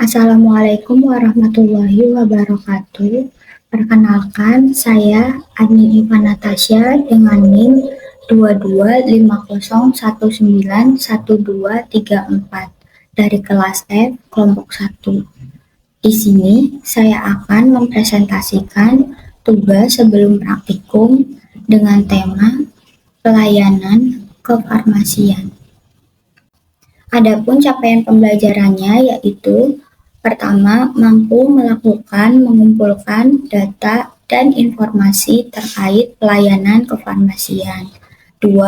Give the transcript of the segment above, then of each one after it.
Assalamualaikum warahmatullahi wabarakatuh. Perkenalkan, saya Ani Iva Natasha dengan NIM 2250191234 dari kelas F kelompok 1. Di sini saya akan mempresentasikan tugas sebelum praktikum dengan tema pelayanan kefarmasian. Adapun capaian pembelajarannya yaitu pertama, mampu mengumpulkan data dan informasi terkait pelayanan kefarmasian. 2.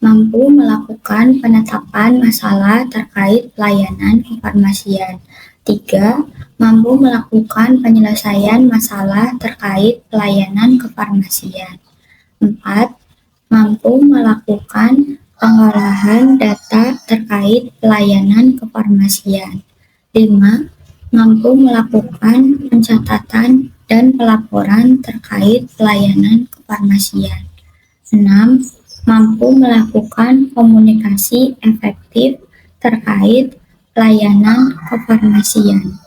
Mampu melakukan penetapan masalah terkait pelayanan kefarmasian. 3. Mampu melakukan penyelesaian masalah terkait pelayanan kefarmasian. 4. Mampu melakukan pengolahan data terkait pelayanan kefarmasian. 5. Mampu melakukan pencatatan dan pelaporan terkait pelayanan kefarmasian. 6. Mampu melakukan komunikasi efektif terkait pelayanan kefarmasian.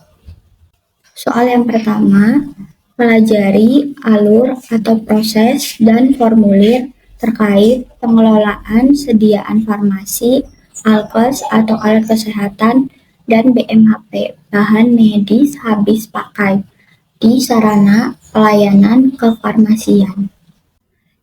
Soal yang pertama, pelajari alur atau proses dan formulir terkait pengelolaan sediaan farmasi, alkes atau alat kesehatan, dan BMHP, bahan medis habis pakai, di sarana pelayanan kefarmasian.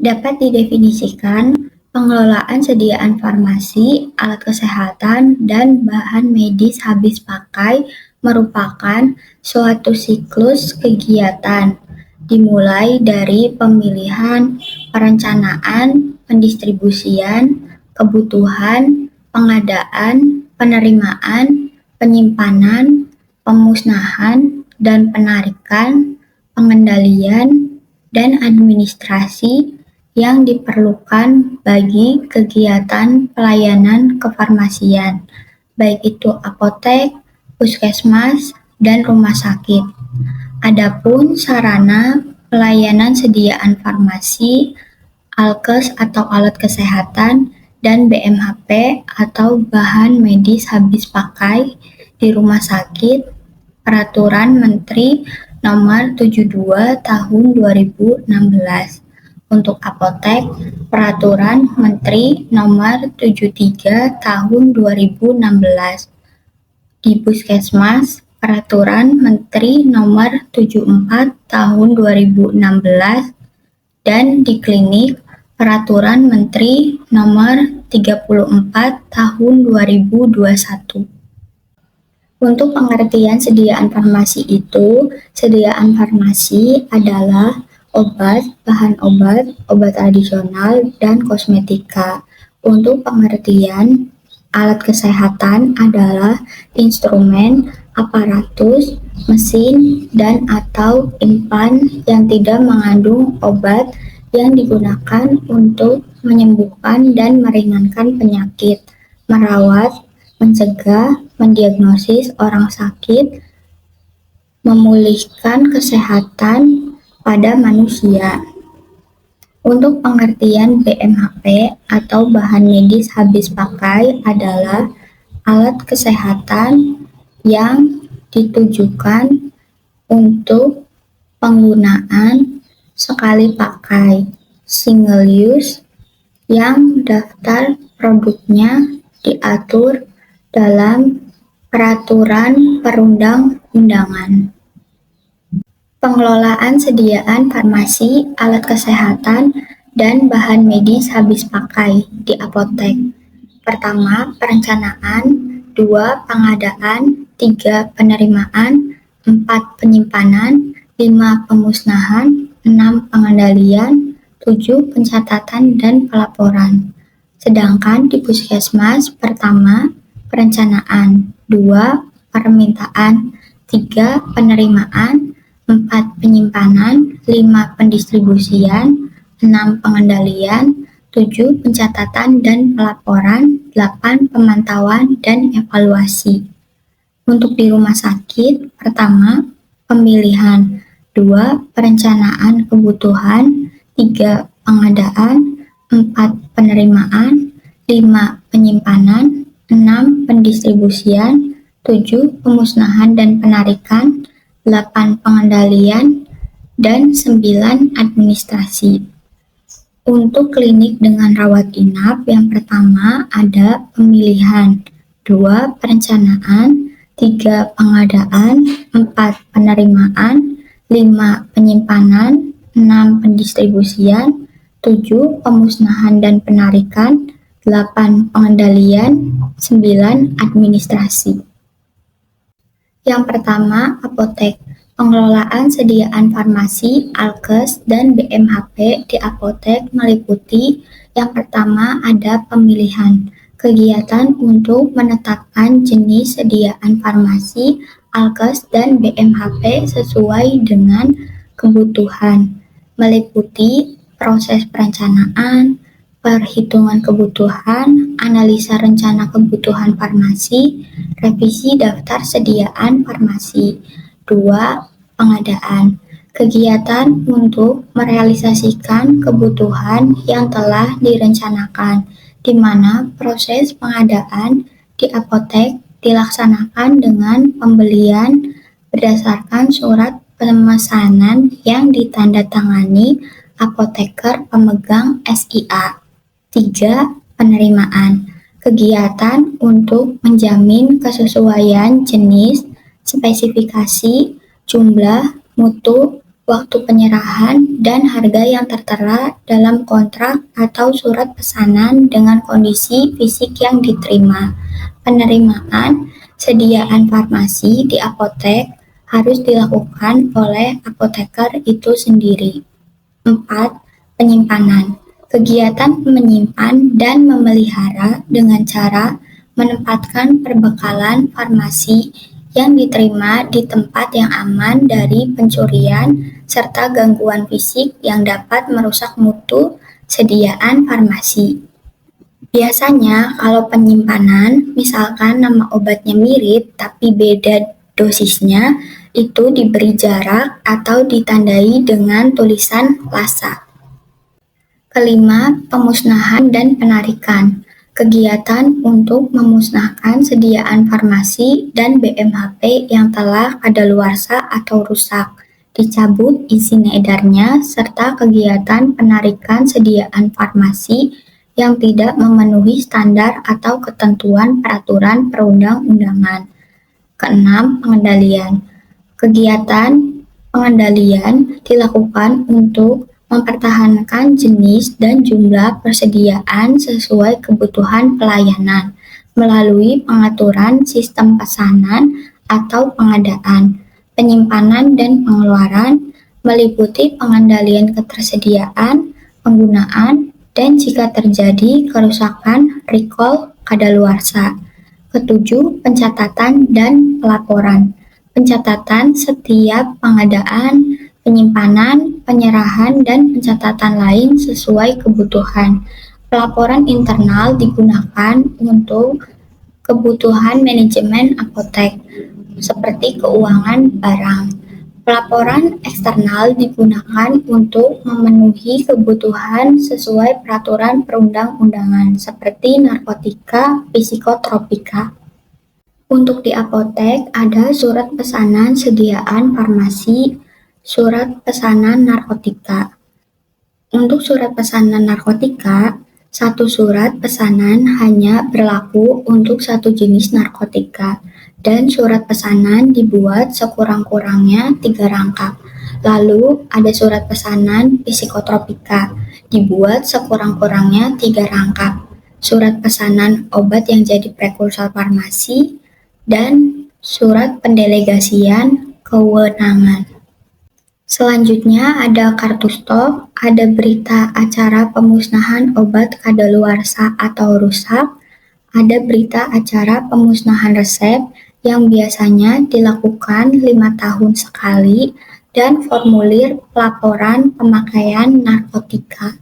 Dapat didefinisikan, pengelolaan sediaan farmasi, alat kesehatan, dan bahan medis habis pakai merupakan suatu siklus kegiatan, dimulai dari pemilihan, perencanaan, pendistribusian, kebutuhan, pengadaan, penerimaan, penyimpanan, pemusnahan, dan penarikan, pengendalian, dan administrasi yang diperlukan bagi kegiatan pelayanan kefarmasian, baik itu apotek, puskesmas, dan rumah sakit. Adapun sarana pelayanan sediaan farmasi, alkes atau alat kesehatan, dan BMHP atau bahan medis habis pakai di rumah sakit, Peraturan Menteri Nomor 72 Tahun 2016. Untuk apotek, Peraturan Menteri Nomor 73 Tahun 2016. Di puskesmas, Peraturan Menteri Nomor 74 Tahun 2016, dan di klinik, Peraturan Menteri Nomor 34 Tahun 2021. Untuk pengertian sediaan farmasi itu, sediaan farmasi adalah obat, bahan obat, obat tradisional, dan kosmetika. Untuk pengertian alat kesehatan adalah instrumen, aparatus, mesin, dan atau implan yang tidak mengandung obat yang digunakan untuk menyembuhkan dan meringankan penyakit, merawat, mencegah, mendiagnosis orang sakit, memulihkan kesehatan pada manusia. Untuk pengertian BMHP atau bahan medis habis pakai adalah alat kesehatan yang ditujukan untuk penggunaan sekali pakai, single use, yang daftar produknya diatur dalam peraturan perundang-undangan. Pengelolaan sediaan farmasi, alat kesehatan, dan bahan medis habis pakai di apotek. Pertama, perencanaan. 2. Pengadaan. 3. Penerimaan. 4. Penyimpanan. 5. Pemusnahan. 6. Pengendalian. 7. Pencatatan dan pelaporan. Sedangkan di puskesmas, pertama, perencanaan. 2. Permintaan. 3. Penerimaan. 4. Penyimpanan. 5. Pendistribusian. 6. Pengendalian. 7. Pencatatan dan pelaporan. 8. Pemantauan dan evaluasi. Untuk di rumah sakit, pertama, pemilihan. 2. Perencanaan kebutuhan. 3. Pengadaan. 4. Penerimaan. 5. Penyimpanan. 6. Pendistribusian. 7. Pemusnahan dan penarikan, 8. Pengendalian, dan 9. Administrasi. Untuk klinik dengan rawat inap, yang pertama ada pemilihan, 2. Perencanaan, 3. Pengadaan, 4. Penerimaan, 5. Penyimpanan, 6. Pendistribusian, 7. Pemusnahan dan penarikan, 8. Pengendalian, 9. Administrasi. Yang pertama, apotek. Pengelolaan sediaan farmasi, alkes, dan BMHP di apotek meliputi yang pertama ada pemilihan. Kegiatan untuk menetapkan jenis sediaan farmasi, alkes, dan BMHP sesuai dengan kebutuhan. Meliputi proses perencanaan, perhitungan kebutuhan, analisa rencana kebutuhan farmasi, revisi daftar sediaan farmasi. 2. Pengadaan. Kegiatan untuk merealisasikan kebutuhan yang telah direncanakan, di mana proses pengadaan di apotek dilaksanakan dengan pembelian berdasarkan surat pemesanan yang ditandatangani apoteker pemegang SIA. 3. Penerimaan. Kegiatan untuk menjamin kesesuaian jenis, spesifikasi, jumlah, mutu, waktu penyerahan, dan harga yang tertera dalam kontrak atau surat pesanan dengan kondisi fisik yang diterima. Penerimaan sediaan farmasi di apotek harus dilakukan oleh apoteker itu sendiri. 4. Penyimpanan. Kegiatan menyimpan dan memelihara dengan cara menempatkan perbekalan farmasi yang diterima di tempat yang aman dari pencurian serta gangguan fisik yang dapat merusak mutu sediaan farmasi. Biasanya kalau penyimpanan, misalkan nama obatnya mirip tapi beda dosisnya, itu diberi jarak atau ditandai dengan tulisan lasa. Kelima, pemusnahan dan penarikan. Kegiatan untuk memusnahkan sediaan farmasi dan BMHP yang telah kadaluarsa atau rusak, dicabut izin edarnya, serta kegiatan penarikan sediaan farmasi yang tidak memenuhi standar atau ketentuan peraturan perundang-undangan. Keenam, pengendalian. Kegiatan pengendalian dilakukan untuk mempertahankan jenis dan jumlah persediaan sesuai kebutuhan pelayanan melalui pengaturan sistem pesanan atau pengadaan, penyimpanan dan pengeluaran, meliputi pengendalian ketersediaan, penggunaan, dan jika terjadi kerusakan, recall, kadaluarsa. Ketujuh, pencatatan dan pelaporan. Pencatatan setiap pengadaan, penyimpanan, penyerahan, dan pencatatan lain sesuai kebutuhan. Pelaporan internal digunakan untuk kebutuhan manajemen apotek, seperti keuangan barang. Pelaporan eksternal digunakan untuk memenuhi kebutuhan sesuai peraturan perundang-undangan, seperti narkotika, psikotropika. Untuk di apotek ada surat pesanan sediaan farmasi, surat pesanan narkotika. Untuk surat pesanan narkotika, satu surat pesanan hanya berlaku untuk satu jenis narkotika, dan surat pesanan dibuat sekurang-kurangnya 3 rangkap. Lalu ada surat pesanan psikotropika, dibuat sekurang-kurangnya 3 rangkap. Surat pesanan obat yang jadi prekursor farmasi, dan surat pendelegasian kewenangan. Selanjutnya ada kartu stok, ada berita acara pemusnahan obat kadaluarsa atau rusak, ada berita acara pemusnahan resep yang biasanya dilakukan 5 tahun sekali, dan formulir pelaporan pemakaian narkotika.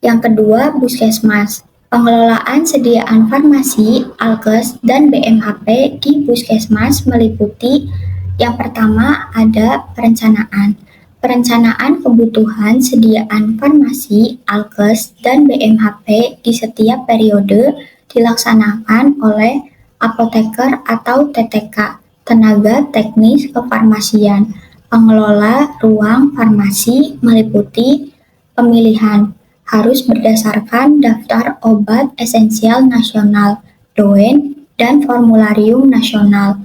Yang kedua, puskesmas. Pengelolaan sediaan farmasi, alkes, dan BMHP di puskesmas meliputi yang pertama ada perencanaan. Perencanaan kebutuhan sediaan farmasi, alkes, dan BMHP di setiap periode dilaksanakan oleh apoteker atau TTK, tenaga teknis kefarmasian, pengelola ruang farmasi meliputi pemilihan, harus berdasarkan daftar obat esensial nasional, DOEN, dan formularium nasional.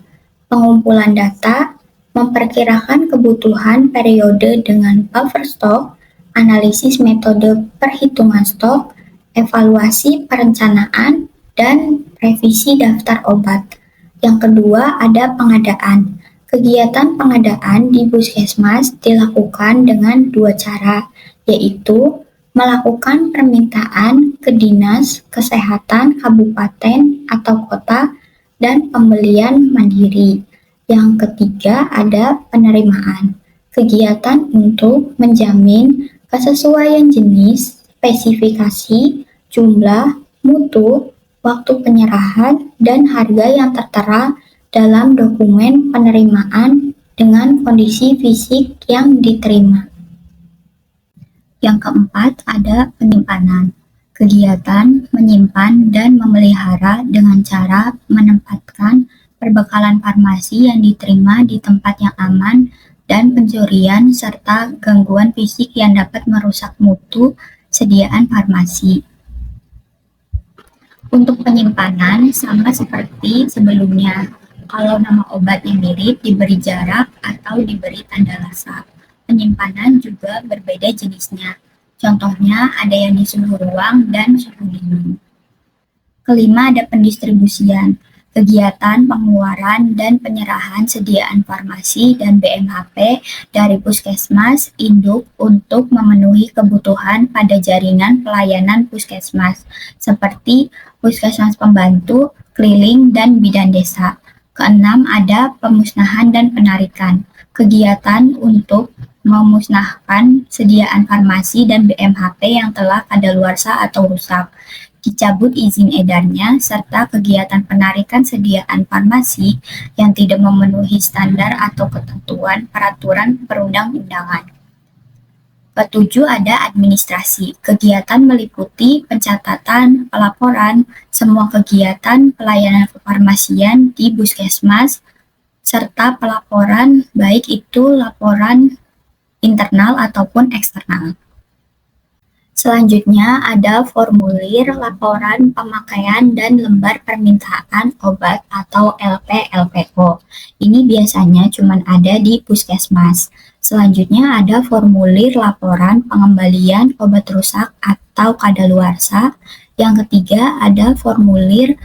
Pengumpulan data memperkirakan kebutuhan periode dengan buffer stok, analisis metode perhitungan stok, evaluasi perencanaan, dan revisi daftar obat. Yang kedua ada pengadaan. Kegiatan pengadaan di Puskesmas dilakukan dengan dua cara, yaitu melakukan permintaan ke Dinas Kesehatan Kabupaten atau Kota dan pembelian mandiri. Yang ketiga ada penerimaan. Kegiatan untuk menjamin kesesuaian jenis, spesifikasi, jumlah, mutu, waktu penyerahan, dan harga yang tertera dalam dokumen penerimaan dengan kondisi fisik yang diterima. Yang keempat ada penyimpanan. Kegiatan menyimpan dan memelihara dengan cara menempatkan perbekalan farmasi yang diterima di tempat yang aman dan pencurian serta gangguan fisik yang dapat merusak mutu sediaan farmasi. Untuk penyimpanan sama seperti sebelumnya. Kalau nama obatnya mirip, diberi jarak atau diberi tanda lasak. Penyimpanan juga berbeda jenisnya. Contohnya ada yang di suhu ruang dan suhu dingin. Kelima ada pendistribusian. Kegiatan pengeluaran dan penyerahan sediaan farmasi dan BMHP dari Puskesmas induk untuk memenuhi kebutuhan pada jaringan pelayanan Puskesmas seperti Puskesmas Pembantu, Keliling, dan Bidan Desa. Keenam ada pemusnahan dan penarikan. Kegiatan untuk memusnahkan sediaan farmasi dan BMHP yang telah kadaluarsa atau rusak, dicabut izin edarnya, serta kegiatan penarikan sediaan farmasi yang tidak memenuhi standar atau ketentuan peraturan perundang-undangan. Ketujuh ada administrasi. Kegiatan meliputi pencatatan, pelaporan, semua kegiatan pelayanan kefarmasian di Puskesmas, serta pelaporan baik itu laporan internal ataupun eksternal. Selanjutnya ada formulir laporan pemakaian dan lembar permintaan obat atau LP/LPO. Ini biasanya cuma ada di Puskesmas. Selanjutnya ada formulir laporan pengembalian obat rusak atau kadaluarsa. Yang ketiga ada formulir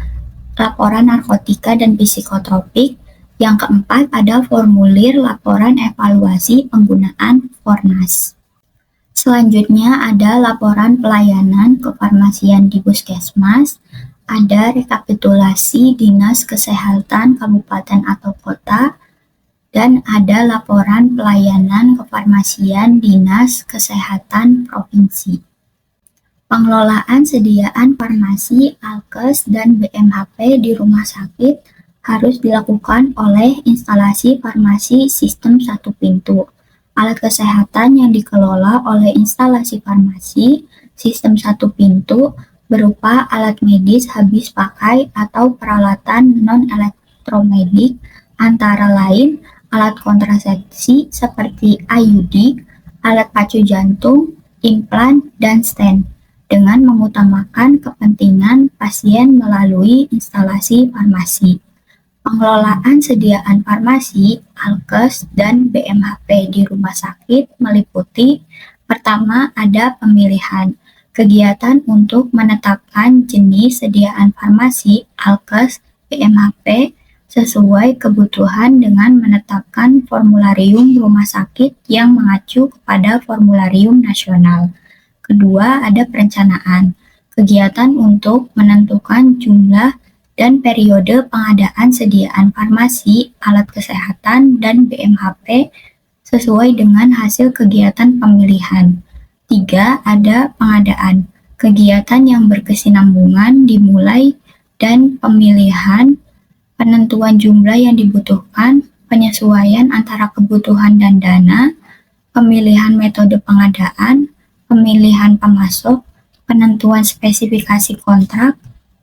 laporan narkotika dan psikotropik. Yang keempat ada formulir laporan evaluasi penggunaan Fornas. Selanjutnya ada laporan pelayanan kefarmasian di Puskesmas, ada rekapitulasi Dinas Kesehatan Kabupaten atau Kota, dan ada laporan pelayanan kefarmasian Dinas Kesehatan Provinsi. Pengelolaan sediaan farmasi, alkes, dan BMHP di rumah sakit harus dilakukan oleh instalasi farmasi sistem satu pintu. Alat kesehatan yang dikelola oleh instalasi farmasi sistem satu pintu berupa alat medis habis pakai atau peralatan non-elektromedik antara lain alat kontrasepsi seperti IUD, alat pacu jantung, implan, dan stent dengan mengutamakan kepentingan pasien melalui instalasi farmasi. Pengelolaan sediaan farmasi, alkes, dan BMHP di rumah sakit meliputi pertama ada pemilihan, kegiatan untuk menetapkan jenis sediaan farmasi, alkes, BMHP sesuai kebutuhan dengan menetapkan formularium rumah sakit yang mengacu kepada formularium nasional. Kedua ada perencanaan, kegiatan untuk menentukan jumlah dan periode pengadaan sediaan farmasi, alat kesehatan, dan BMHP sesuai dengan hasil kegiatan pemilihan. 3. Ada pengadaan. Kegiatan yang berkesinambungan dimulai dan pemilihan, penentuan jumlah yang dibutuhkan, penyesuaian antara kebutuhan dan dana, pemilihan metode pengadaan, pemilihan pemasok, penentuan spesifikasi kontrak,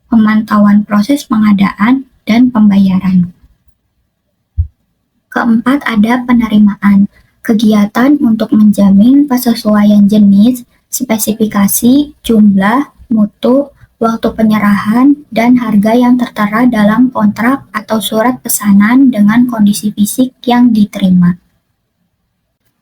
pemantauan proses pengadaan, dan pembayaran. Keempat, ada penerimaan. Kegiatan untuk menjamin kesesuaian jenis, spesifikasi, jumlah, mutu, waktu penyerahan, dan harga yang tertera dalam kontrak atau surat pesanan dengan kondisi fisik yang diterima.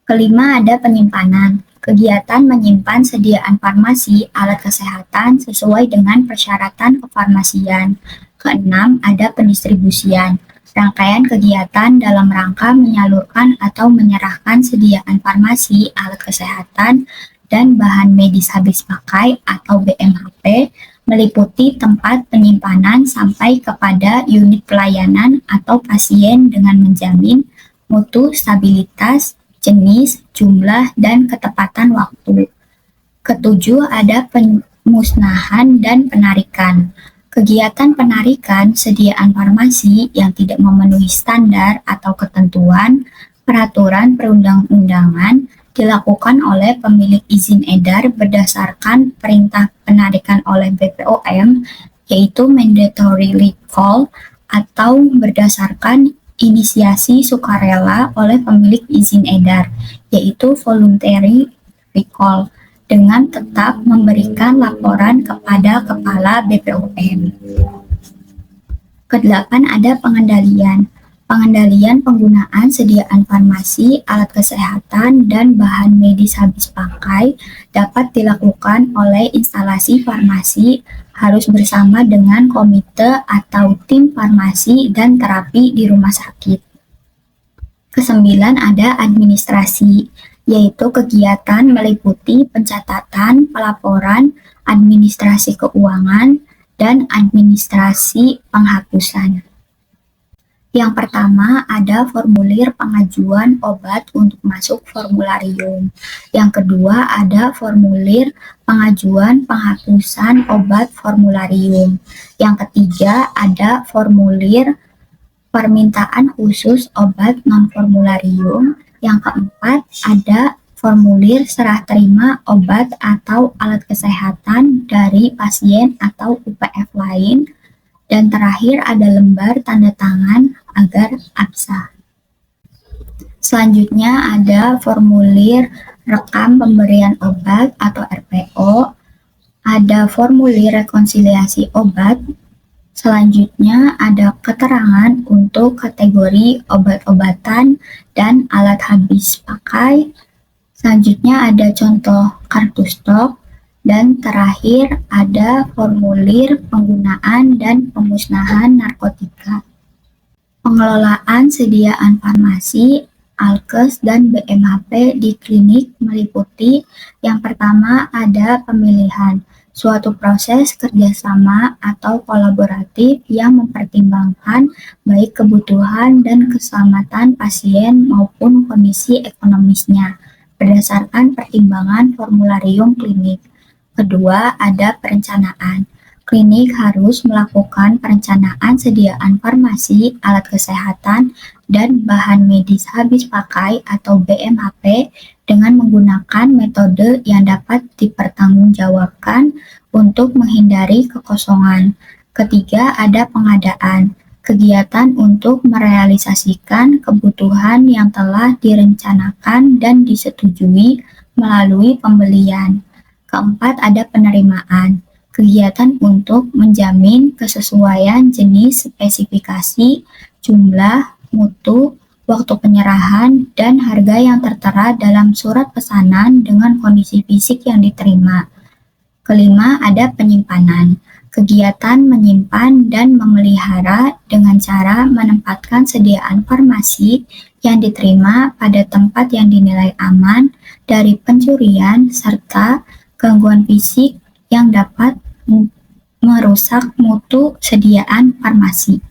Kelima, ada penyimpanan. Kegiatan menyimpan sediaan farmasi, alat kesehatan sesuai dengan persyaratan kefarmasian. Keenam, ada pendistribusian. Rangkaian kegiatan dalam rangka menyalurkan atau menyerahkan sediaan farmasi, alat kesehatan, dan bahan medis habis pakai atau BMHP meliputi tempat penyimpanan sampai kepada unit pelayanan atau pasien dengan menjamin mutu, stabilitas, jenis, jumlah, dan ketepatan waktu. Ketujuh, ada pemusnahan dan penarikan. Kegiatan penarikan sediaan farmasi yang tidak memenuhi standar atau ketentuan peraturan perundang-undangan dilakukan oleh pemilik izin edar berdasarkan perintah penarikan oleh BPOM, yaitu mandatory recall, atau berdasarkan inisiasi sukarela oleh pemilik izin edar, yaitu voluntary recall, dengan tetap memberikan laporan kepada Kepala BPOM. Kedelapan, ada pengendalian. Pengendalian penggunaan sediaan farmasi, alat kesehatan, dan bahan medis habis pakai dapat dilakukan oleh instalasi farmasi harus bersama dengan komite atau tim farmasi dan terapi di rumah sakit. Kesembilan, ada administrasi, yaitu kegiatan meliputi pencatatan, pelaporan, administrasi keuangan, dan administrasi penghapusan. Yang pertama, ada formulir pengajuan obat untuk masuk formularium. Yang kedua, ada formulir pengajuan penghapusan obat formularium. Yang ketiga, ada formulir permintaan khusus obat non-formularium. Yang keempat, ada formulir serah terima obat atau alat kesehatan dari pasien atau UPF lain. Dan terakhir, ada lembar tanda tangan agar absah. Selanjutnya ada formulir rekam pemberian obat atau RPO, ada formulir rekonsiliasi obat. Selanjutnya ada keterangan untuk kategori obat-obatan dan alat habis pakai. Selanjutnya ada contoh kartu stok. Dan terakhir ada formulir penggunaan dan pemusnahan narkotika. Pengelolaan sediaan farmasi, Alkes, dan BMHP di klinik meliputi yang pertama ada pemilihan, suatu proses kerjasama atau kolaboratif yang mempertimbangkan baik kebutuhan dan keselamatan pasien maupun kondisi ekonomisnya berdasarkan pertimbangan formularium klinik. Kedua, ada perencanaan. Klinik harus melakukan perencanaan sediaan farmasi, alat kesehatan, dan bahan medis habis pakai atau BMHP dengan menggunakan metode yang dapat dipertanggungjawabkan untuk menghindari kekosongan. Ketiga, ada pengadaan. Kegiatan untuk merealisasikan kebutuhan yang telah direncanakan dan disetujui melalui pembelian. Keempat, ada penerimaan. Kegiatan untuk menjamin kesesuaian jenis, spesifikasi, jumlah, mutu, waktu penyerahan, dan harga yang tertera dalam surat pesanan dengan kondisi fisik yang diterima. Kelima, ada penyimpanan. Kegiatan menyimpan dan memelihara dengan cara menempatkan sediaan farmasi yang diterima pada tempat yang dinilai aman dari pencurian serta gangguan fisik yang dapat merusak mutu sediaan farmasi.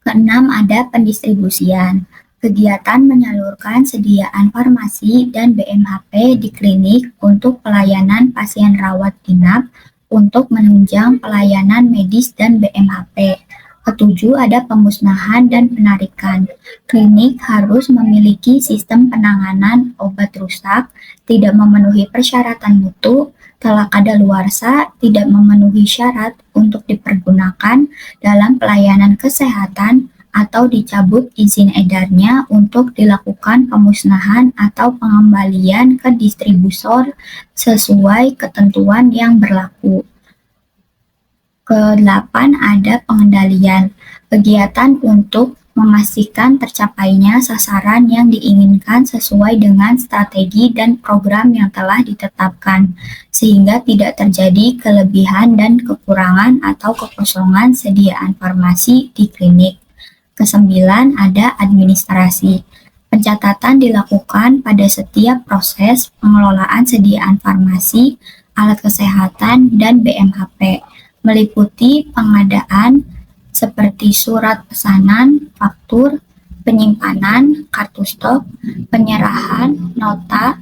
Keenam, ada pendistribusian. Kegiatan menyalurkan sediaan farmasi dan BMHP di klinik untuk pelayanan pasien rawat inap untuk menunjang pelayanan medis dan BMHP. Ketujuh, ada pemusnahan dan penarikan. Klinik harus memiliki sistem penanganan obat rusak, tidak memenuhi persyaratan mutu, telah kadaluarsa tidak memenuhi syarat untuk dipergunakan dalam pelayanan kesehatan atau dicabut izin edarnya untuk dilakukan pemusnahan atau pengembalian ke distributor sesuai ketentuan yang berlaku. Ke-8 ada pengendalian. Kegiatan untuk memastikan tercapainya sasaran yang diinginkan sesuai dengan strategi dan program yang telah ditetapkan, sehingga tidak terjadi kelebihan dan kekurangan atau kekosongan sediaan farmasi di klinik. Ke-9 ada administrasi. Pencatatan dilakukan pada setiap proses pengelolaan sediaan farmasi, alat kesehatan, dan BMHP, meliputi pengadaan seperti surat pesanan, faktur, penyimpanan, kartu stok, penyerahan, nota,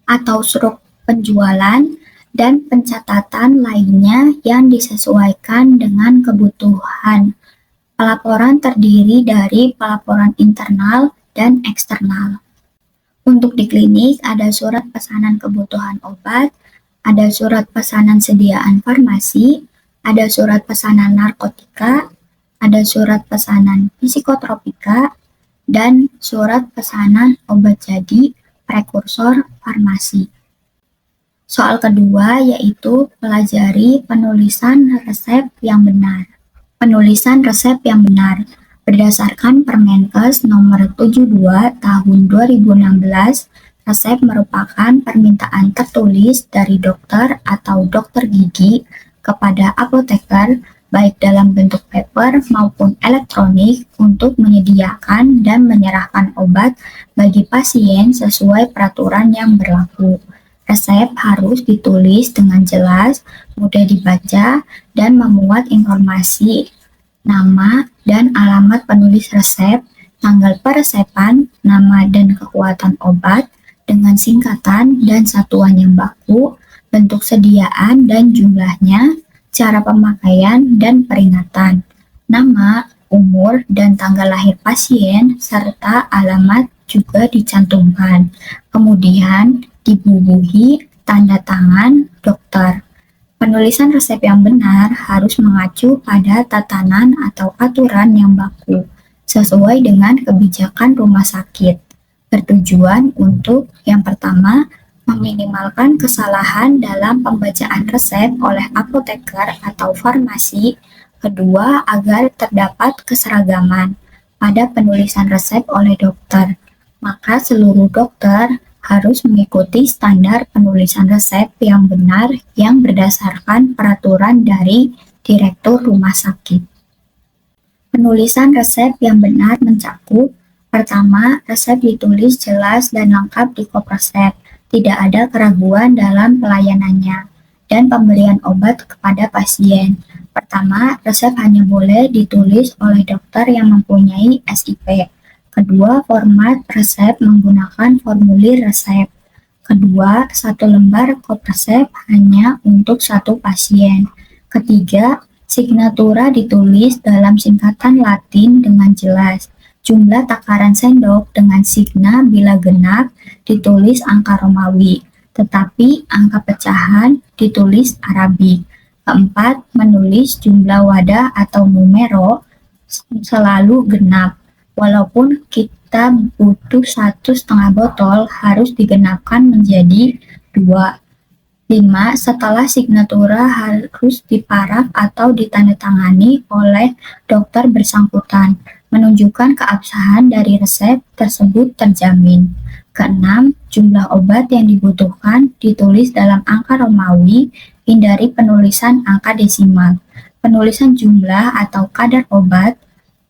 atau surat penjualan, dan pencatatan lainnya yang disesuaikan dengan kebutuhan. Pelaporan terdiri dari pelaporan internal dan eksternal. Untuk di klinik ada surat pesanan kebutuhan obat, ada surat pesanan sediaan farmasi, ada surat pesanan narkotika, ada surat pesanan psikotropika, dan surat pesanan obat jadi prekursor farmasi. Soal kedua yaitu pelajari penulisan resep yang benar. Penulisan resep yang benar berdasarkan Permenkes nomor 72 tahun 2016, resep merupakan permintaan tertulis dari dokter atau dokter gigi kepada apoteker baik dalam bentuk paper maupun elektronik untuk menyediakan dan menyerahkan obat bagi pasien sesuai peraturan yang berlaku. Resep harus ditulis dengan jelas, mudah dibaca, dan memuat informasi, nama dan alamat penulis resep, tanggal peresepan, nama dan kekuatan obat, dengan singkatan dan satuan yang baku, bentuk sediaan dan jumlahnya, cara pemakaian dan peringatan, nama, umur, dan tanggal lahir pasien, serta alamat juga dicantumkan. Kemudian dibubuhi tanda tangan dokter. Penulisan resep yang benar harus mengacu pada tatanan atau aturan yang baku, sesuai dengan kebijakan rumah sakit. Bertujuan untuk yang pertama, meminimalkan kesalahan dalam pembacaan resep oleh apoteker atau farmasi. Kedua, agar terdapat keseragaman pada penulisan resep oleh dokter. Maka seluruh dokter harus mengikuti standar penulisan resep yang benar yang berdasarkan peraturan dari Direktur Rumah Sakit. Penulisan resep yang benar mencakup: pertama, resep ditulis jelas dan lengkap di kop resep, tidak ada keraguan dalam pelayanannya, dan pemberian obat kepada pasien. Pertama, resep hanya boleh ditulis oleh dokter yang mempunyai SIP. Kedua, format resep menggunakan formulir resep. Kedua, satu lembar kop resep hanya untuk satu pasien. Ketiga, signatura ditulis dalam singkatan Latin dengan jelas. Jumlah takaran sendok dengan signa bila genap ditulis angka Romawi, tetapi angka pecahan ditulis Arabik. Keempat, menulis jumlah wadah atau numero selalu genap. Walaupun kita butuh 1,5 botol, harus digenapkan menjadi 2. 5. Setelah signatura harus diparaf atau ditandatangani oleh dokter bersangkutan, menunjukkan keabsahan dari resep tersebut terjamin. Ke-6. Jumlah obat yang dibutuhkan ditulis dalam angka Romawi, hindari penulisan angka desimal. Penulisan jumlah atau kadar obat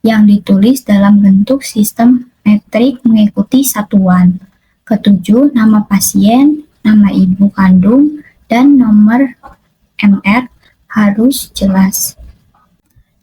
yang ditulis dalam bentuk sistem metrik mengikuti satuan. Ke-7. Nama pasien, nama ibu kandung, dan nomor MR harus jelas.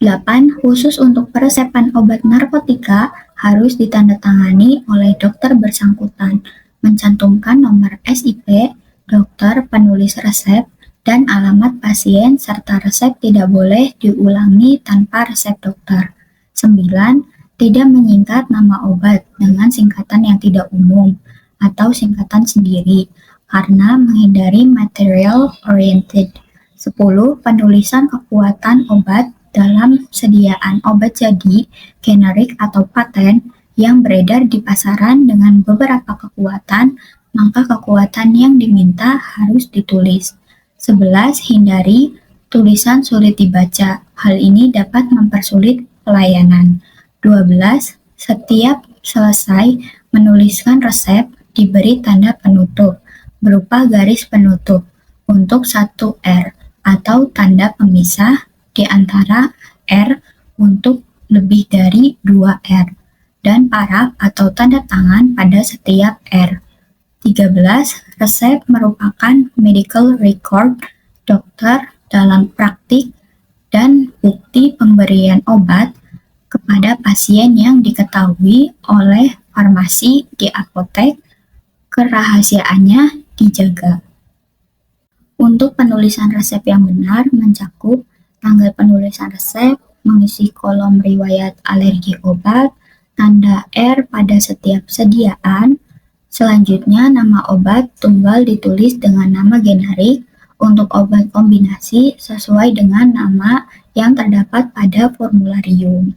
8. Khusus untuk peresepan obat narkotika harus ditandatangani oleh dokter bersangkutan, mencantumkan nomor SIP, dokter penulis resep, dan alamat pasien serta resep tidak boleh diulangi tanpa resep dokter. 9. Tidak menyingkat nama obat dengan singkatan yang tidak umum atau singkatan sendiri. karena menghindari material oriented. 10. Penulisan kekuatan obat dalam sediaan obat jadi, generik atau paten yang beredar di pasaran dengan beberapa kekuatan, maka kekuatan yang diminta harus ditulis. 11. Hindari tulisan sulit dibaca. Hal ini dapat mempersulit pelayanan. 12. Setiap selesai menuliskan resep, diberi tanda penutup berupa garis penutup untuk 1 R atau tanda pemisah di antara R untuk lebih dari 2 R dan paraf atau tanda tangan pada setiap R. 13. Resep merupakan medical record dokter dalam praktik dan bukti pemberian obat kepada pasien yang diketahui oleh farmasi di apotek, kerahasiaannya dijaga. Untuk penulisan resep yang benar mencakup tanggal penulisan resep, mengisi kolom riwayat alergi obat, tanda R pada setiap sediaan. Selanjutnya, nama obat tunggal ditulis dengan nama generik, untuk obat kombinasi sesuai dengan nama yang terdapat pada formularium.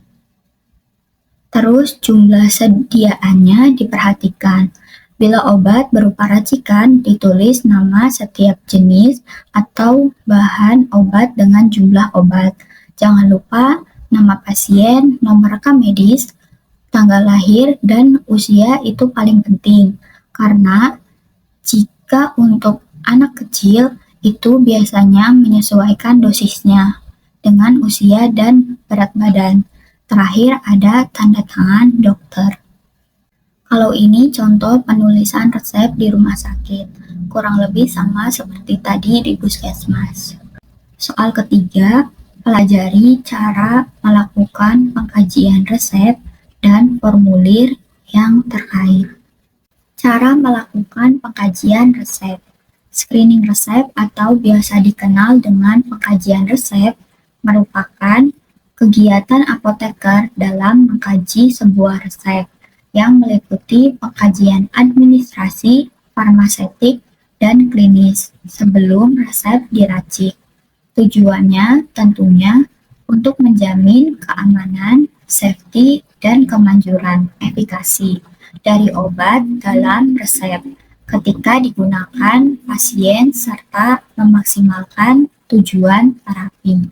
Terus jumlah sediaannya diperhatikan. Bila obat berupa racikan, ditulis nama setiap jenis atau bahan obat dengan jumlah obat. Jangan lupa nama pasien, nomor rekam medis, tanggal lahir, dan usia itu paling penting. Karena jika untuk anak kecil, itu biasanya menyesuaikan dosisnya dengan usia dan berat badan. Terakhir ada tanda tangan dokter. Kalau ini contoh penulisan resep di rumah sakit, kurang lebih sama seperti tadi di puskesmas. Soal ketiga, pelajari cara melakukan pengkajian resep dan formulir yang terkait. Cara melakukan pengkajian resep. Screening resep atau biasa dikenal dengan pengkajian resep merupakan kegiatan apoteker dalam mengkaji sebuah resep yang meliputi pengkajian administrasi, farmaseutik, dan klinis sebelum resep diracik. Tujuannya tentunya untuk menjamin keamanan, safety, dan kemanjuran efikasi dari obat dalam resep ketika digunakan pasien serta memaksimalkan tujuan terapi.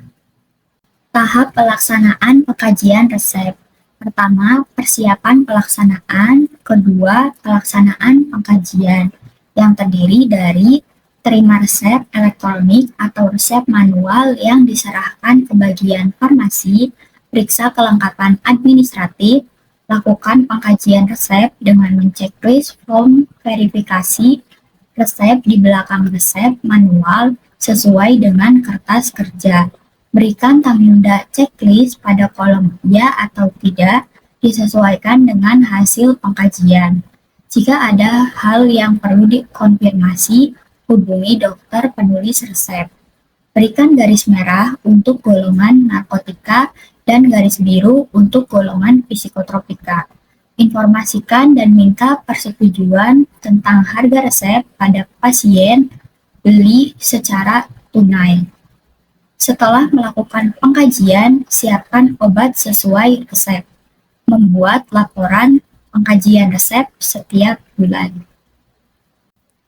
Tahap pelaksanaan pengkajian resep. Pertama, persiapan pelaksanaan. Kedua, pelaksanaan pengkajian yang terdiri dari terima resep elektronik atau resep manual yang diserahkan ke bagian farmasi, periksa kelengkapan administratif, lakukan pengkajian resep dengan menceklis form verifikasi resep di belakang resep manual sesuai dengan kertas kerja. Berikan tanda checklist pada kolom ya atau tidak disesuaikan dengan hasil pengkajian. Jika ada hal yang perlu dikonfirmasi, hubungi dokter penulis resep. Berikan garis merah untuk golongan narkotika dan garis biru untuk golongan psikotropika. Informasikan dan minta persetujuan tentang harga resep pada pasien beli secara tunai. Setelah melakukan pengkajian, siapkan obat sesuai resep. Membuat laporan pengkajian resep setiap bulan.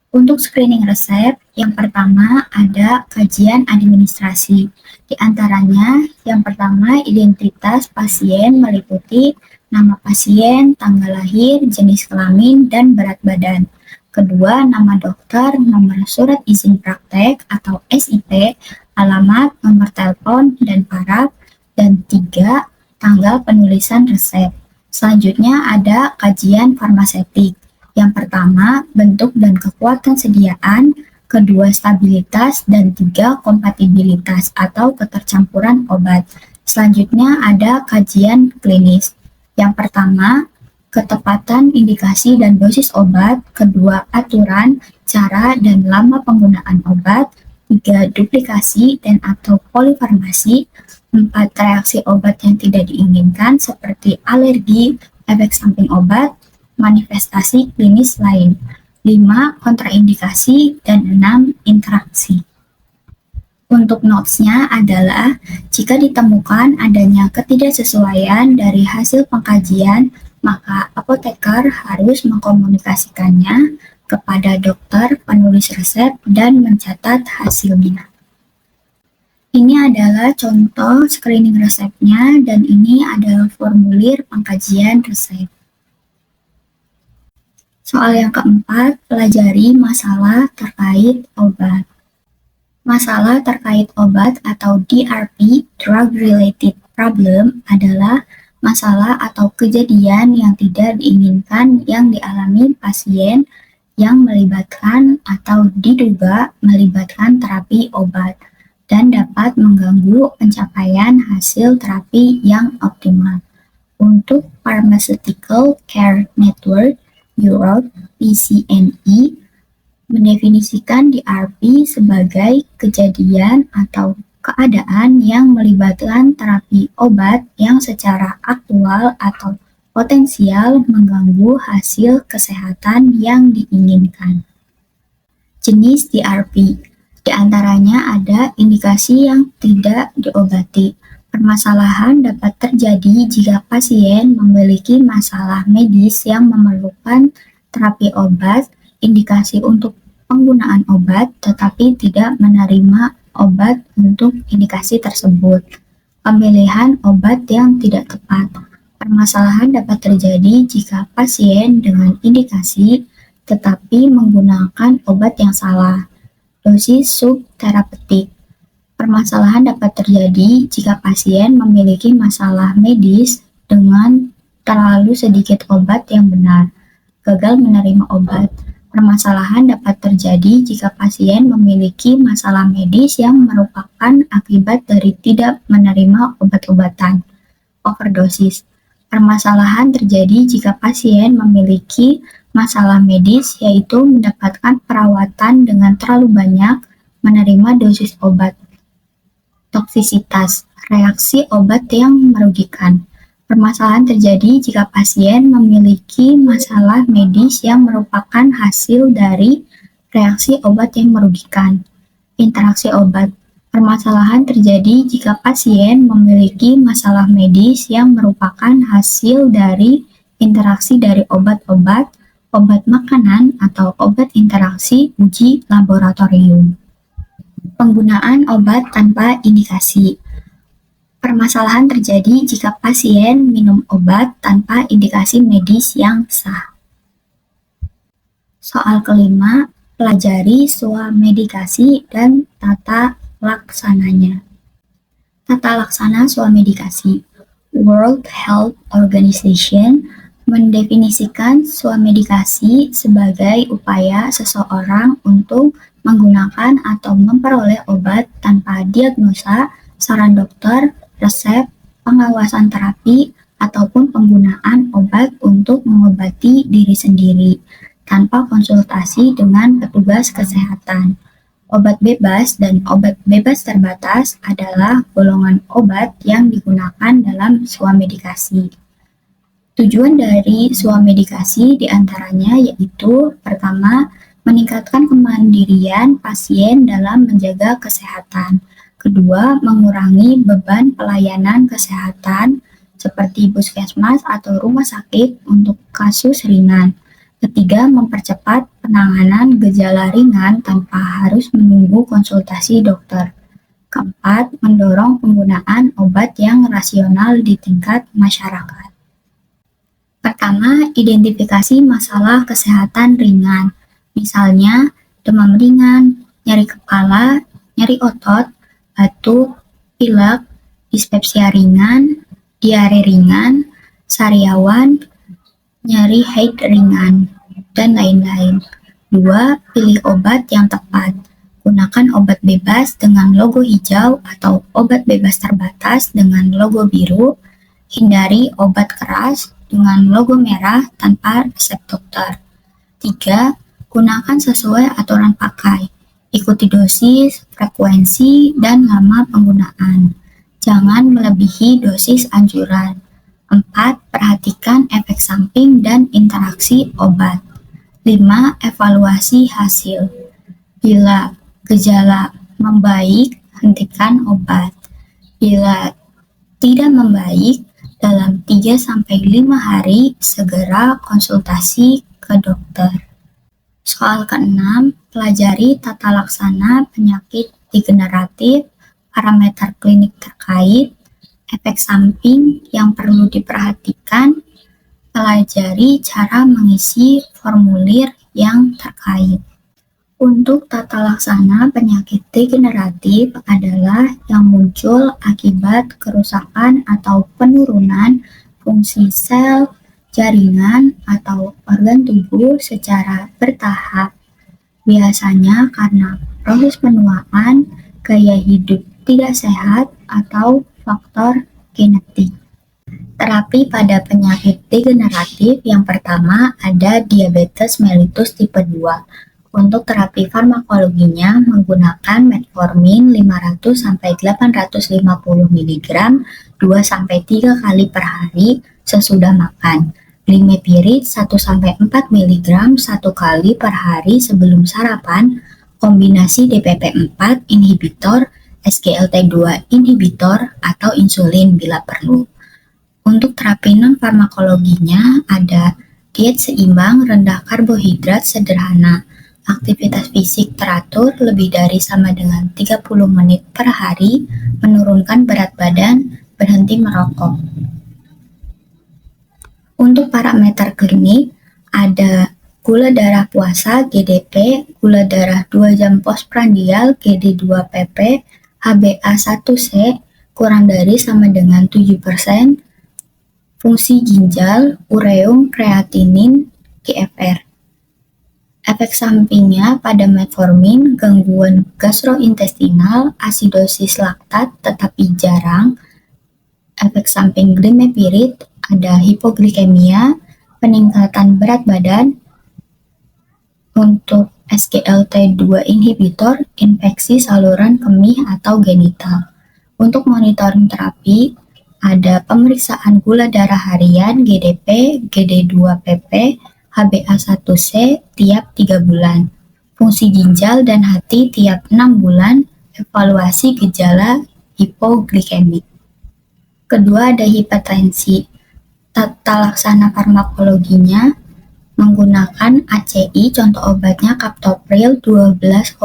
Untuk screening resep, yang pertama ada kajian administrasi. Di antaranya, yang pertama identitas pasien meliputi nama pasien, tanggal lahir, jenis kelamin, dan berat badan. Kedua, nama dokter, nomor surat izin praktek atau SIP, alamat, nomor telepon, dan paraf. Dan 3, tanggal penulisan resep. Selanjutnya ada kajian farmaseutik. Yang pertama, bentuk dan kekuatan sediaan, kedua stabilitas, dan 3 kompatibilitas atau ketercampuran obat. Selanjutnya ada kajian klinis. Yang pertama, ketepatan indikasi dan dosis obat, kedua aturan, cara, dan lama penggunaan obat, 3 duplikasi dan atau polifarmasi, 4 reaksi obat yang tidak diinginkan seperti alergi, efek samping obat, manifestasi klinis lain. 5. Kontraindikasi, dan 6. Interaksi. Untuk notes-nya adalah, jika ditemukan adanya ketidaksesuaian dari hasil pengkajian, maka apoteker harus mengkomunikasikannya kepada dokter penulis resep dan mencatat hasilnya. Ini adalah contoh screening resepnya dan ini adalah formulir pengkajian resep. Soal yang keempat, pelajari masalah terkait obat. Masalah terkait obat atau DRP, Drug Related Problem, adalah masalah atau kejadian yang tidak diinginkan yang dialami pasien yang melibatkan atau diduga melibatkan terapi obat dan dapat mengganggu pencapaian hasil terapi yang optimal. Untuk Pharmaceutical Care Network Europe (PCNE) mendefinisikan DRP sebagai kejadian atau keadaan yang melibatkan terapi obat yang secara aktual atau potensial mengganggu hasil kesehatan yang diinginkan. Jenis DRP, di antaranya ada indikasi yang tidak diobati. Permasalahan dapat terjadi jika pasien memiliki masalah medis yang memerlukan terapi obat, indikasi untuk penggunaan obat, tetapi tidak menerima obat untuk indikasi tersebut. Pemilihan obat yang tidak tepat. Permasalahan dapat terjadi jika pasien dengan indikasi tetapi menggunakan obat yang salah. Dosis subterapeutik. Permasalahan dapat terjadi jika pasien memiliki masalah medis dengan terlalu sedikit obat yang benar, gagal menerima obat. Permasalahan dapat terjadi jika pasien memiliki masalah medis yang merupakan akibat dari tidak menerima obat-obatan. Overdosis. Permasalahan terjadi jika pasien memiliki masalah medis, yaitu mendapatkan perawatan dengan terlalu banyak menerima dosis obat. Toksisitas. Reaksi obat yang merugikan. Permasalahan terjadi jika pasien memiliki masalah medis yang merupakan hasil dari reaksi obat yang merugikan. Interaksi obat. Permasalahan terjadi jika pasien memiliki masalah medis yang merupakan hasil dari interaksi dari obat-obat, obat makanan, atau obat interaksi uji laboratorium. Penggunaan obat tanpa indikasi. Permasalahan terjadi jika pasien minum obat tanpa indikasi medis yang sah. Soal kelima, pelajari swamedikasi dan tata laksananya. Tata laksana swamedikasi. World Health Organization mendefinisikan swamedikasi sebagai upaya seseorang untuk menggunakan atau memperoleh obat tanpa diagnosa, saran dokter, resep, pengawasan terapi, ataupun penggunaan obat untuk mengobati diri sendiri tanpa konsultasi dengan petugas kesehatan. Obat bebas dan obat bebas terbatas adalah golongan obat yang digunakan dalam swamedikasi. Tujuan dari swamedikasi diantaranya yaitu, pertama, meningkatkan kemandirian pasien dalam menjaga kesehatan. Kedua, mengurangi beban pelayanan kesehatan seperti puskesmas atau rumah sakit untuk kasus ringan. Ketiga, mempercepat penanganan gejala ringan tanpa harus menunggu konsultasi dokter. Keempat, mendorong penggunaan obat yang rasional di tingkat masyarakat. Pertama, identifikasi masalah kesehatan ringan. Misalnya, demam ringan, nyeri kepala, nyeri otot, batuk, pilek, dispepsia ringan, diare ringan, sariawan, nyeri haid ringan, dan lain-lain. 2. Pilih obat yang tepat. Gunakan obat bebas dengan logo hijau atau obat bebas terbatas dengan logo biru. Hindari obat keras dengan logo merah tanpa resep dokter. 3. Gunakan sesuai aturan pakai. Ikuti dosis, frekuensi, dan lama penggunaan. Jangan melebihi dosis anjuran. 4. Perhatikan efek samping dan interaksi obat. 5. Evaluasi hasil. Bila gejala membaik, hentikan obat. Bila tidak membaik, dalam 3-5 hari segera konsultasi ke dokter. Soal ke-6, pelajari tata laksana penyakit degeneratif, parameter klinik terkait, efek samping yang perlu diperhatikan, pelajari cara mengisi formulir yang terkait. Untuk tata laksana penyakit degeneratif adalah yang muncul akibat kerusakan atau penurunan fungsi sel, jaringan, atau organ tubuh secara bertahap. Biasanya karena proses penuaan, gaya hidup tidak sehat, atau faktor genetik. Terapi pada penyakit degeneratif yang pertama ada diabetes mellitus tipe 2. Untuk terapi farmakologinya menggunakan metformin 500-850 mg 2-3 kali per hari sesudah makan. Glimepirid 1-4 mg 1 kali per hari sebelum sarapan. Kombinasi DPP-4 inhibitor, SGLT2 inhibitor, atau insulin bila perlu. Untuk terapi non-farmakologinya ada diet seimbang rendah karbohidrat sederhana, aktivitas fisik teratur lebih dari sama dengan 30 menit per hari, menurunkan berat badan, berhenti merokok. Untuk parameter klinik ada gula darah puasa GDP, gula darah 2 jam postprandial GD2-PP, HbA1c kurang dari sama dengan 7%, fungsi ginjal, ureum, kreatinin, GFR. Efek sampingnya pada metformin, gangguan gastrointestinal, asidosis laktat tetapi jarang. Efek samping glimepirid ada hipoglikemia, peningkatan berat badan. Untuk SGLT2 inhibitor, infeksi saluran kemih atau genital. Untuk monitoring terapi ada pemeriksaan gula darah harian GDP, GD2-PP, HbA1c tiap 3 bulan, fungsi ginjal dan hati tiap 6 bulan, evaluasi gejala hipoglikemik. Kedua ada hipertensi. Tata laksana farmakologinya menggunakan ACI, contoh obatnya captopril 12,5-50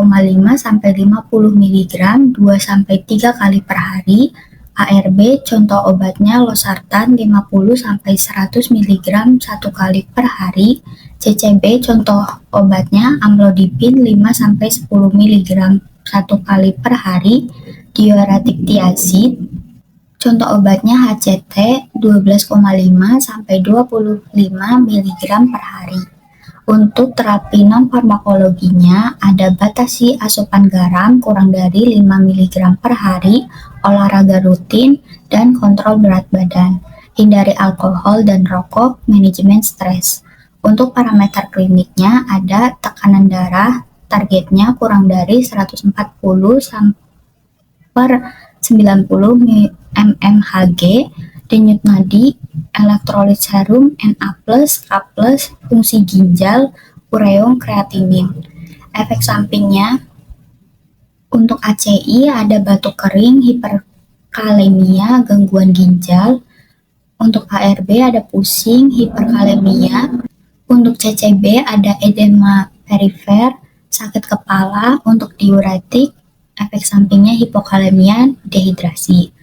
mg 2-3 kali per hari, ARB, contoh obatnya losartan 50-100 mg 1 kali per hari, CCB, contoh obatnya amlodipin 5-10 mg 1 kali per hari, diuretik tiazid, contoh obatnya HCT 12,5-25 mg per hari. Untuk terapi non-farmakologinya ada batasi asupan garam kurang dari 5 mg per hari, olahraga rutin, dan kontrol berat badan. Hindari alkohol dan rokok, manajemen stres. Untuk parameter kliniknya ada tekanan darah, targetnya kurang dari 140 per 90 mmHg, denyut nadi, elektrolit serum, Na+, K+, fungsi ginjal, ureum, kreatinin. Efek sampingnya untuk ACI ada batuk kering, hiperkalemia, gangguan ginjal. Untuk ARB ada pusing, hiperkalemia. Untuk CCB ada edema perifer, sakit kepala. Untuk diuretik, efek sampingnya hipokalemia, dehidrasi.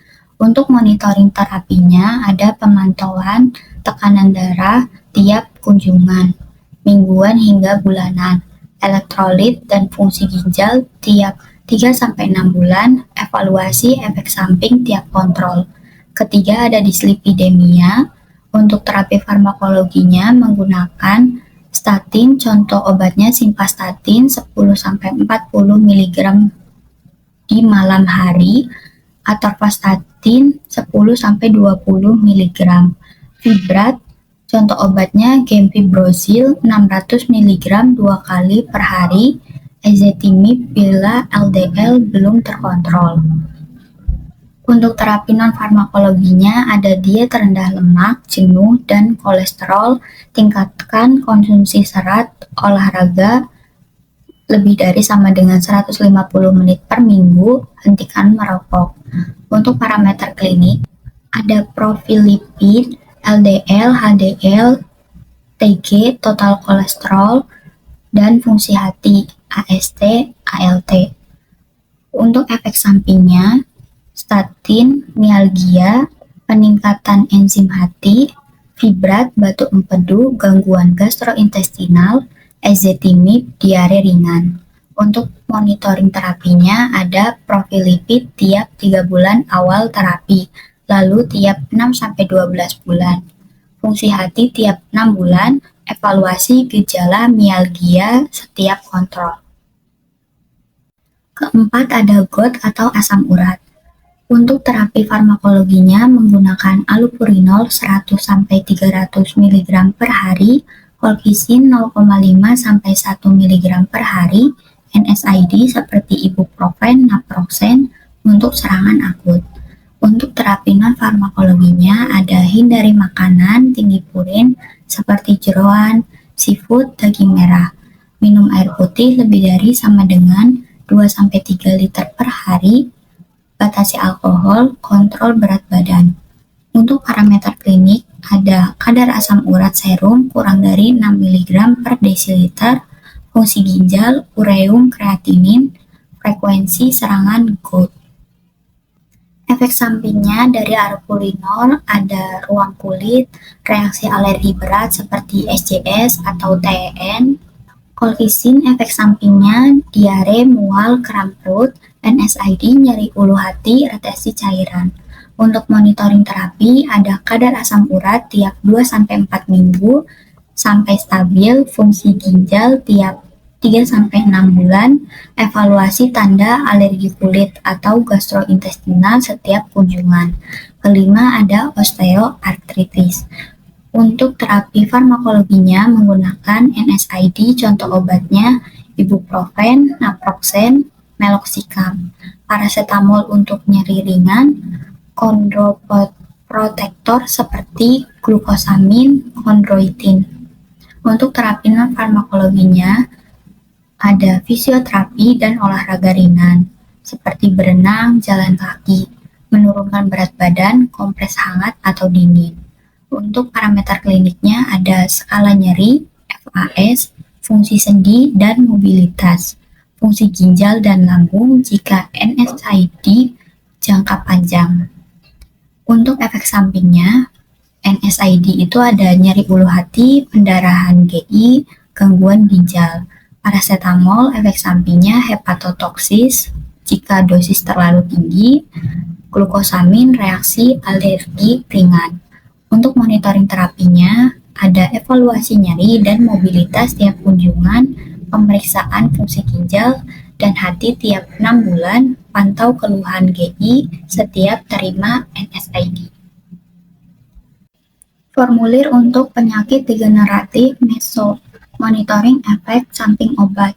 Untuk monitoring terapinya ada pemantauan tekanan darah tiap kunjungan, mingguan hingga bulanan, elektrolit dan fungsi ginjal tiap 3-6 bulan, evaluasi efek samping tiap kontrol. Ketiga ada dislipidemia. Untuk terapi farmakologinya menggunakan statin, contoh obatnya simvastatin 10-40 mg di malam hari, atorvastatin 10-20 mg. Fibrat, contoh obatnya gemfibrozil 600 mg 2 kali per hari, ezetimibe bila LDL belum terkontrol. Untuk terapi non-farmakologinya ada diet rendah lemak, jenuh, dan kolesterol, tingkatkan konsumsi serat, olahraga lebih dari sama dengan 150 menit per minggu, hentikan merokok. Untuk parameter klinik, ada profil lipid, LDL, HDL, TG, total kolesterol, dan fungsi hati, AST, ALT. Untuk efek sampingnya, statin, mialgia, peningkatan enzim hati, fibrat, batuk empedu, gangguan gastrointestinal, ezetimibe, diare ringan. Untuk monitoring terapinya ada profil lipid tiap 3 bulan awal terapi, lalu tiap 6-12 bulan. Fungsi hati tiap 6 bulan, evaluasi gejala mialgia setiap kontrol. Keempat ada GOT atau asam urat. Untuk terapi farmakologinya menggunakan allopurinol 100-300 mg per hari, colchicine 0,5-1 mg per hari, NSAID seperti ibuprofen, naproxen untuk serangan akut. Untuk terapi non-farmakologinya ada hindari makanan tinggi purin seperti jeroan, seafood, daging merah. Minum air putih lebih dari sama dengan 2-3 liter per hari, batasi alkohol, kontrol berat badan. Untuk parameter klinik, ada kadar asam urat serum kurang dari 6 mg per desiliter, fungsi ginjal, ureum, kreatinin, frekuensi serangan GOT. Efek sampingnya dari allopurinol ada ruam kulit, reaksi alergi berat seperti SJS atau TEN. Colchicine efek sampingnya diare, mual, kram perut, NSAID, nyeri ulu hati, retensi cairan. Untuk monitoring terapi ada kadar asam urat tiap 2-4 minggu sampai stabil, fungsi ginjal tiap 3-6 bulan, evaluasi tanda alergi kulit atau gastrointestinal setiap kunjungan. Kelima ada osteoartritis. Untuk terapi farmakologinya menggunakan NSAID, contoh obatnya ibuprofen, naproxen, meloxicam, paracetamol untuk nyeri ringan, kondroprotektor seperti glukosamin, chondroitin. Untuk terapi non-farmakologinya ada fisioterapi dan olahraga ringan, seperti berenang, jalan kaki, menurunkan berat badan, kompres hangat atau dingin. Untuk parameter kliniknya ada skala nyeri, FAS, fungsi sendi dan mobilitas, fungsi ginjal dan lambung jika NSAID jangka panjang. Untuk efek sampingnya, NSAID itu ada nyeri ulu hati, pendarahan GI, gangguan ginjal. Paracetamol efek sampingnya hepatotoksis jika dosis terlalu tinggi, glukosamin reaksi alergi ringan. Untuk monitoring terapinya ada evaluasi nyeri dan mobilitas tiap kunjungan, pemeriksaan fungsi ginjal dan hati tiap 6 bulan, pantau keluhan GI setiap terima NSAID. Formulir untuk penyakit degeneratif meso. Monitoring efek samping obat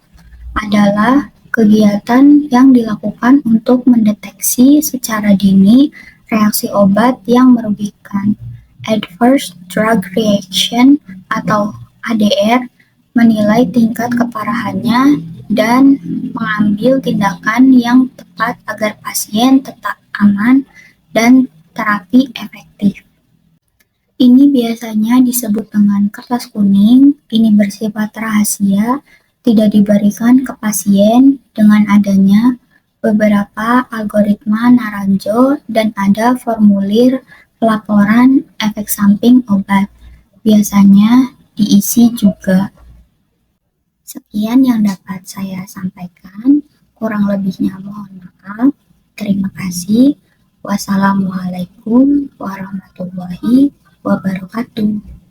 adalah kegiatan yang dilakukan untuk mendeteksi secara dini reaksi obat yang merugikan. Adverse Drug Reaction atau ADR menilai tingkat keparahannya dan mengambil tindakan yang tepat agar pasien tetap aman dan terapi efektif. Ini biasanya disebut dengan kertas kuning, ini bersifat rahasia, tidak diberikan ke pasien dengan adanya beberapa algoritma Naranjo dan ada formulir pelaporan efek samping obat. Biasanya diisi juga. Sekian yang dapat saya sampaikan, kurang lebihnya mohon maaf. Terima kasih. Wassalamualaikum warahmatullahi wabarakatuh.